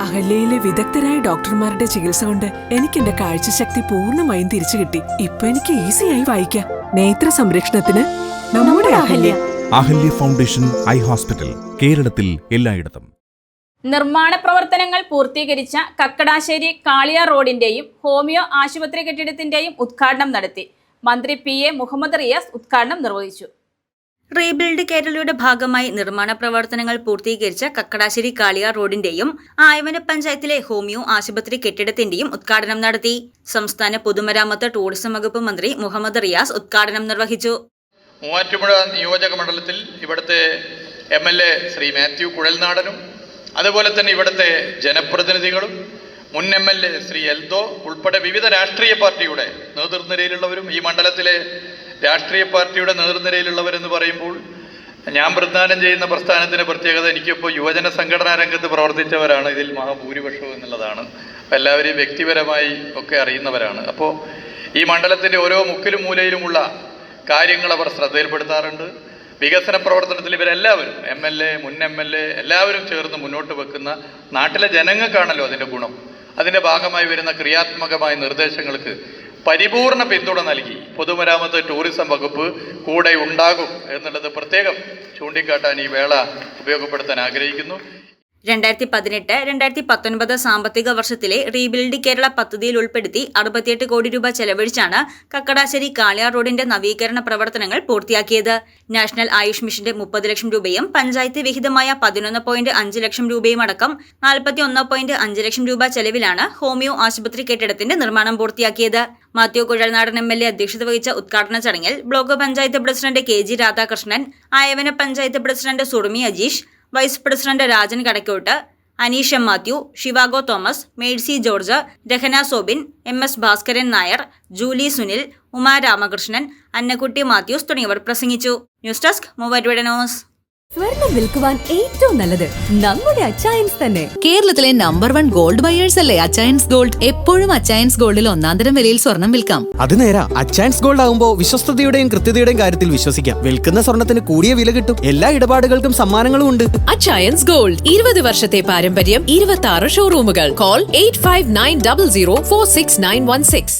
അഹല്യയിലെ വിദഗ്ധരായ ഡോക്ടർമാരുടെ ചികിത്സ കൊണ്ട് എനിക്ക് എന്റെ കാഴ്ചശക്തി പൂർണ്ണമായും തിരിച്ചു കിട്ടി. ഇപ്പൊ എനിക്ക് ഈസിയായി വായിക്കാം. നേത്ര സംരക്ഷണത്തിന് നമ്മുടെ Ahalya. Ahalya foundation eye hospital, കേരളത്തിൽ എല്ലായിടത്തും. നിർമ്മാണ പ്രവർത്തനങ്ങൾ പൂർത്തീകരിച്ച കക്കടാശ്ശേരി കാളിയാർ റോഡിന്റെയും ഹോമിയോ ആശുപത്രി കെട്ടിടത്തിന്റെയും ഉദ്ഘാടനം നടത്തി. മന്ത്രി PA മുഹമ്മദ് റിയാസ് ഉദ്ഘാടനം നിർവഹിച്ചു. റീബിൽഡ് കേരളയുടെ ഭാഗമായി നിർമ്മാണ പ്രവർത്തനങ്ങൾ പൂർത്തീകരിച്ച കക്കടാശ്ശേരി കാളിയാർ റോഡിന്റെയും ആയവന പഞ്ചായത്തിലെ ഹോമിയോ ആശുപത്രി കെട്ടിടത്തിന്റെയും ഉദ്ഘാടനം നടത്തി. സംസ്ഥാന പൊതുമരാമത്ത് ടൂറിസം വകുപ്പ് മന്ത്രി മുഹമ്മദ് റിയാസ് ഉദ്ഘാടനം നിർവഹിച്ചു. മൂവാറ്റുപുഴ നിയോജക മണ്ഡലത്തിൽ ഇവിടുത്തെ MLA ശ്രീ മാത്യു കുഴൽനാടനും അതുപോലെ തന്നെ ഇവിടുത്തെ ജനപ്രതിനിധികളും മുൻ MLA ശ്രീ എൽദോ ഉൾപ്പെടെ വിവിധ രാഷ്ട്രീയ പാർട്ടിയുടെ നേതൃനിരയിലുള്ളവരും ഈ മണ്ഡലത്തിലെ രാഷ്ട്രീയ പാർട്ടിയുടെ നേതൃനിരയിലുള്ളവരെന്ന് പറയുമ്പോൾ ഞാൻ പ്രദാനം ചെയ്യുന്ന പ്രസ്ഥാനത്തിൻ്റെ പ്രത്യേകത എനിക്കിപ്പോൾ യുവജന സംഘടനാ രംഗത്ത് പ്രവർത്തിച്ചവരാണ് ഇതിൽ മഹാഭൂരിപക്ഷവും എന്നുള്ളതാണ്. എല്ലാവരെയും വ്യക്തിപരമായി ഒക്കെ അറിയുന്നവരാണ്. അപ്പോൾ ഈ മണ്ഡലത്തിൻ്റെ ഓരോ മുക്കിലും മൂലയിലുമുള്ള കാര്യങ്ങൾ അവർ ശ്രദ്ധയിൽപ്പെടുത്താറുണ്ട്. വികസന പ്രവർത്തനത്തിൽ ഇവരെല്ലാവരും MLA മുൻ MLA എല്ലാവരും ചേർന്ന് മുന്നോട്ട് വെക്കുന്ന നാട്ടിലെ ജനങ്ങൾക്കാണല്ലോ അതിൻ്റെ ഗുണം. അതിൻ്റെ ഭാഗമായി വരുന്ന ക്രിയാത്മകമായ നിർദ്ദേശങ്ങൾക്ക് പരിപൂർണ പിന്തുണ നൽകി പൊതുമരാമത്ത് ടൂറിസം വകുപ്പ് കൂടെ ഉണ്ടാകും എന്നുള്ളത് പ്രത്യേകം ചൂണ്ടിക്കാട്ടാൻ ഈ വേള ഉപയോഗപ്പെടുത്താൻ ആഗ്രഹിക്കുന്നു. 2018-2019 സാമ്പത്തിക വർഷത്തിലെ റീബിൽഡ് കേരള പദ്ധതിയിൽ ഉൾപ്പെടുത്തി 68 കോടി രൂപ ചെലവഴിച്ചാണ് കക്കടാശ്ശേരി കാളിയാർ റോഡിന്റെ നവീകരണ പ്രവർത്തനങ്ങൾ പൂർത്തിയാക്കിയത്. നാഷണൽ ആയുഷ് മിഷന്റെ 30 ലക്ഷം രൂപയും പഞ്ചായത്ത് വിഹിതമായ 11.5 ലക്ഷം രൂപയും അടക്കം 41.5 ലക്ഷം രൂപ ചെലവിലാണ് ഹോമിയോ ആശുപത്രി കെട്ടിടത്തിന്റെ നിർമ്മാണം പൂർത്തിയാക്കിയത്. മാത്യു കുഴൽനാടൻ MLA അധ്യക്ഷത വഹിച്ച ഉദ്ഘാടന ചടങ്ങിൽ block panchayat president KG Radhakrishnan, Ayavana panchayat president Surumi Ajeesh, vice president Rajan Kadakkot, Aneesha Mathew, Zhivago Thomas, Mercy George, Rahana Sobin, MS Bhaskaran Nair, Julie Sunil, Uma Ramakrishnan, Annakkutty Mathews തുടങ്ങിയവർ പ്രസംഗിച്ചു. News desk Muvattupuzha news. സ്വർണം വിൽക്കുവാൻ ഏറ്റവും നല്ലത് നമ്മുടെ അച്ചയൻസ് തന്നെ. കേരളത്തിലെ നമ്പർ 1 ഗോൾഡ് ബയേഴ്സ് അല്ലേ അച്ചയൻസ് ഗോൾഡ്. എപ്പോഴും അച്ചയൻസ് ഗോൾഡിൽ ഒന്നാന്തരം വിലയിൽ സ്വർണം വിൽക്കാം. അത് നേരാ. അച്ചയൻസ് ഗോൾഡ് ആകുമ്പോൾ വിശ്വസ്തതയുടെയും കൃത്യതയുടെയും കാര്യത്തിൽ വിശ്വസിക്കാം. വിൽക്കുന്ന സ്വർണത്തിന് കൂടിയ വില കിട്ടും. എല്ലാ ഇടപാടുകൾക്കും സമ്മാനങ്ങളും ഉണ്ട്. അച്ചയൻസ് ഗോൾഡ് 20 വർഷത്തെ പാരമ്പര്യം, 26 ഷോറൂമുകൾ. കോൾ 8590046916.